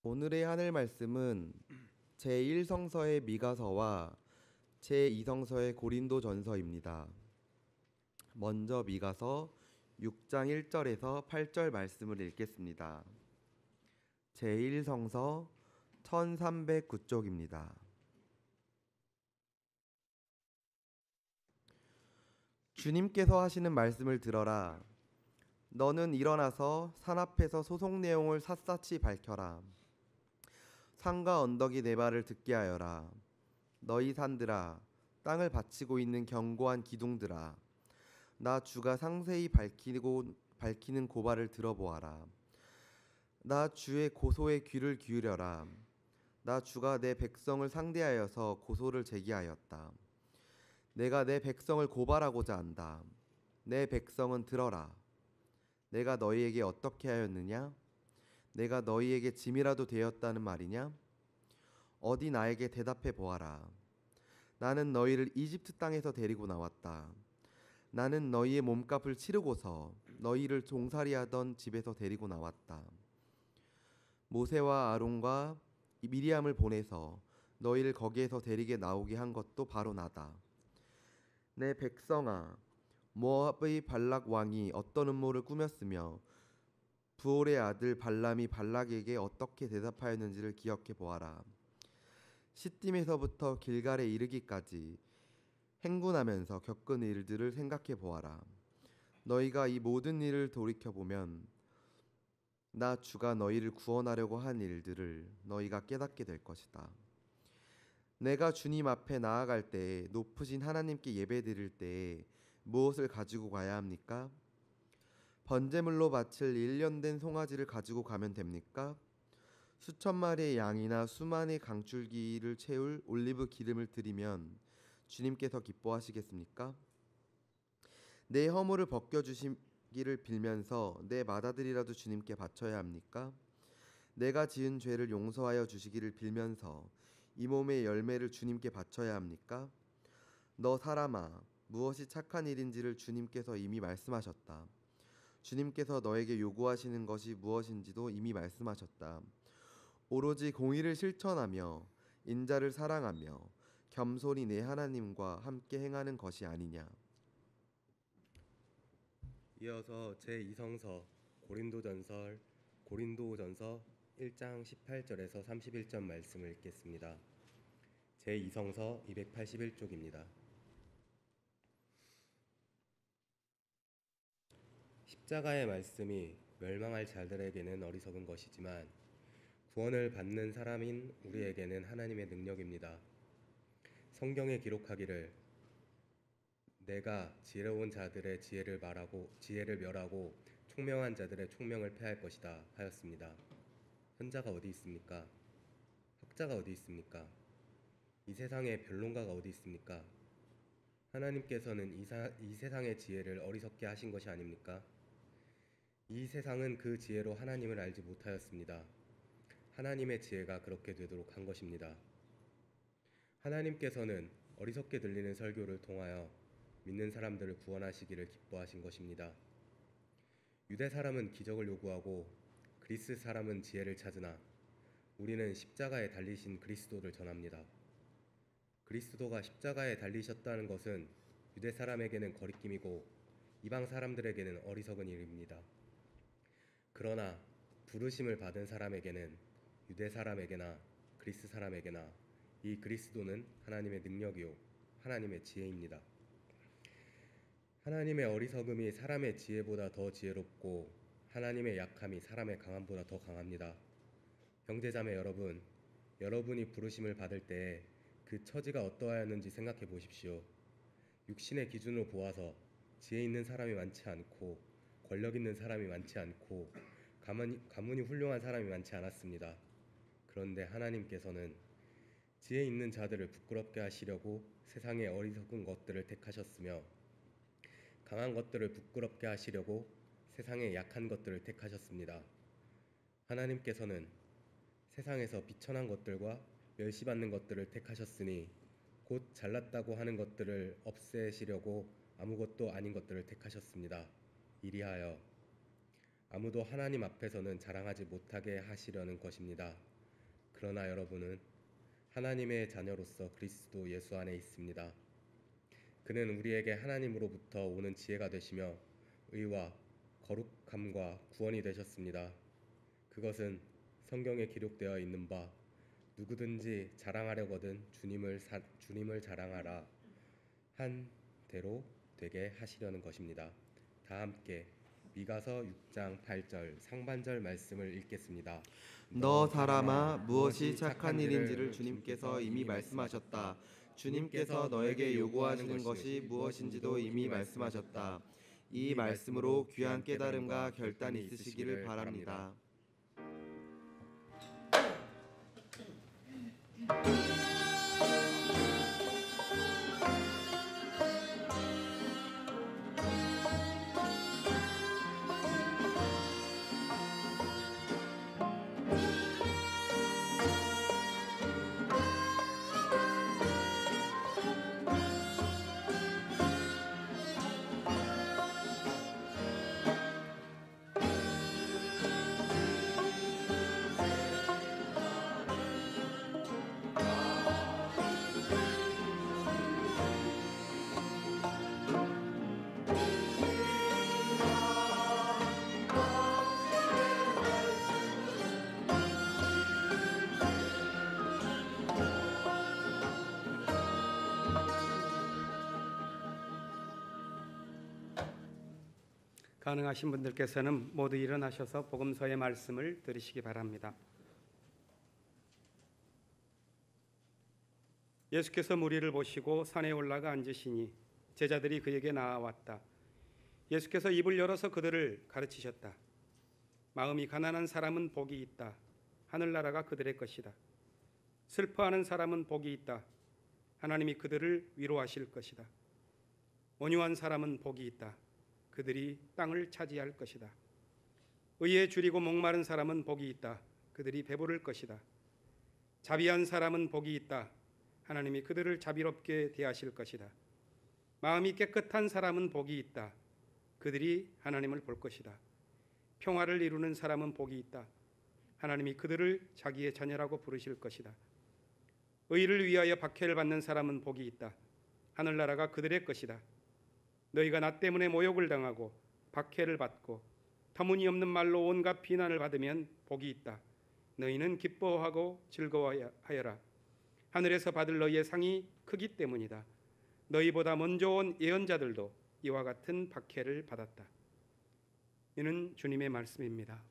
오늘의 하늘 말씀은 제1성서의 미가서와 제2성서의 고린도전서입니다. 먼저 미가서 6장 1절에서 8절 말씀을 읽겠습니다. 제1성서 1309쪽입니다. 주님께서 하시는 말씀을 들어라. 너는 일어나서 산 앞에서 소송 내용을 샅샅이 밝혀라. 산과 언덕이 내 말을 듣게 하여라. 너희 산들아, 땅을 받치고 있는 견고한 기둥들아, 나 주가 상세히 밝히는 고발을 들어보아라. 나 주의 고소에 귀를 기울여라. 나 주가 내 백성을 상대하여서 고소를 제기하였다. 내가 내 백성을 고발하고자 한다. 내 백성은 들어라. 내가 너희에게 어떻게 하였느냐? 내가 너희에게 짐이라도 되었다는 말이냐? 어디 나에게 대답해 보아라. 나는 너희를 이집트 땅에서 데리고 나왔다. 나는 너희의 몸값을 치르고서 너희를 종살이하던 집에서 데리고 나왔다. 모세와 아론과 미리암을 보내서 너희를 거기에서 데리게 나오게 한 것도 바로 나다. 내 백성아, 모압의 발락 왕이 어떤 음모를 꾸몄으며 부올의 아들 발람이 발락에게 어떻게 대답하였는지를 기억해 보아라. 시딤에서부터 길갈에 이르기까지 행군하면서 겪은 일들을 생각해 보아라. 너희가 이 모든 일을 돌이켜 보면 나 주가 너희를 구원하려고 한 일들을 너희가 깨닫게 될 것이다. 내가 주님 앞에 나아갈 때에 높으신 하나님께 예배드릴 때에 무엇을 가지고 가야 합니까? 번제물로 바칠 1년 된 송아지를 가지고 가면 됩니까? 수천 마리의 양이나 수만의 강줄기를 채울 올리브 기름을 드리면 주님께서 기뻐하시겠습니까? 내 허물을 벗겨주시기를 빌면서 내 맏아들이라도 주님께 바쳐야 합니까? 내가 지은 죄를 용서하여 주시기를 빌면서 이 몸의 열매를 주님께 바쳐야 합니까? 너 사람아, 무엇이 착한 일인지를 주님께서 이미 말씀하셨다. 주님께서 너에게 요구하시는 것이 무엇인지도 이미 말씀하셨다. 오로지 공의를 실천하며 인자를 사랑하며 겸손히 내 하나님과 함께 행하는 것이 아니냐. 이어서 제2성서 고린도전서 1장 18절에서 31절 말씀을 읽겠습니다. 제2성서 281쪽입니다. 십자가의 말씀이 멸망할 자들에게는 어리석은 것이지만 구원을 받는 사람인 우리에게는 하나님의 능력입니다. 성경에 기록하기를 내가 지혜로운 자들의 지혜를 멸하고 총명한 자들의 총명을 패할 것이다 하였습니다. 현자가 어디 있습니까? 학자가 어디 있습니까? 이 세상에 변론가가 어디 있습니까? 하나님께서는 이 세상의 지혜를 어리석게 하신 것이 아닙니까? 이 세상은 그 지혜로 하나님을 알지 못하였습니다. 하나님의 지혜가 그렇게 되도록 한 것입니다. 하나님께서는 어리석게 들리는 설교를 통하여 믿는 사람들을 구원하시기를 기뻐하신 것입니다. 유대 사람은 기적을 요구하고 그리스 사람은 지혜를 찾으나 우리는 십자가에 달리신 그리스도를 전합니다. 그리스도가 십자가에 달리셨다는 것은 유대 사람에게는 거리낌이고 이방 사람들에게는 어리석은 일입니다. 그러나 부르심을 받은 사람에게는 유대 사람에게나 그리스 사람에게나 이 그리스도는 하나님의 능력이요 하나님의 지혜입니다. 하나님의 어리석음이 사람의 지혜보다 더 지혜롭고 하나님의 약함이 사람의 강함보다 더 강합니다. 형제자매 여러분, 여러분이 부르심을 받을 때에 그 처지가 어떠하였는지 생각해 보십시오. 육신의 기준으로 보아서 지혜 있는 사람이 많지 않고 권력 있는 사람이 많지 않고 가문이 훌륭한 사람이 많지 않았습니다. 그런데 하나님께서는 지혜 있는 자들을 부끄럽게 하시려고 세상의 어리석은 것들을 택하셨으며 강한 것들을 부끄럽게 하시려고 세상의 약한 것들을 택하셨습니다. 하나님께서는 세상에서 비천한 것들과 멸시받는 것들을 택하셨으니 곧 잘났다고 하는 것들을 없애시려고 아무것도 아닌 것들을 택하셨습니다. 이리하여 아무도 하나님 앞에서는 자랑하지 못하게 하시려는 것입니다. 그러나 여러분은 하나님의 자녀로서 그리스도 예수 안에 있습니다. 그는 우리에게 하나님으로부터 오는 지혜가 되시며 의와 거룩함과 구원이 되셨습니다. 그것은 성경에 기록되어 있는 바 누구든지 자랑하려거든 주님을 자랑하라 한 대로 되게 하시려는 것입니다. 다 함께 미가서 6장 8절 상반절 말씀을 읽겠습니다. 너 사람아, 무엇이 착한 일인지를 주님께서 이미 말씀하셨다. 주님께서 너에게 요구하시는 것이 무엇인지도 이미 말씀하셨다. 이 말씀으로 귀한 깨달음과 결단이 있으시기를 바랍니다. 가능하신 분들께서는 모두 일어나셔서 복음서의 말씀을 들으시기 바랍니다. 예수께서 무리를 보시고 산에 올라가 앉으시니 제자들이 그에게 나아왔다. 예수께서 입을 열어서 그들을 가르치셨다. 마음이 가난한 사람은 복이 있다. 하늘나라가 그들의 것이다. 슬퍼하는 사람은 복이 있다. 하나님이 그들을 위로하실 것이다. 온유한 사람은 복이 있다. 그들이 땅을 차지할 것이다. 의에 줄이고 목마른 사람은 복이 있다. 그들이 배부를 것이다. 자비한 사람은 복이 있다. 하나님이 그들을 자비롭게 대하실 것이다. 마음이 깨끗한 사람은 복이 있다. 그들이 하나님을 볼 것이다. 평화를 이루는 사람은 복이 있다. 하나님이 그들을 자기의 자녀라고 부르실 것이다. 의를 위하여 박해를 받는 사람은 복이 있다. 하늘나라가 그들의 것이다. 너희가 나 때문에 모욕을 당하고 박해를 받고 터무니없는 말로 온갖 비난을 받으면 복이 있다. 너희는 기뻐하고 즐거워하여라. 하늘에서 받을 너희의 상이 크기 때문이다. 너희보다 먼저 온 예언자들도 이와 같은 박해를 받았다. 이는 주님의 말씀입니다.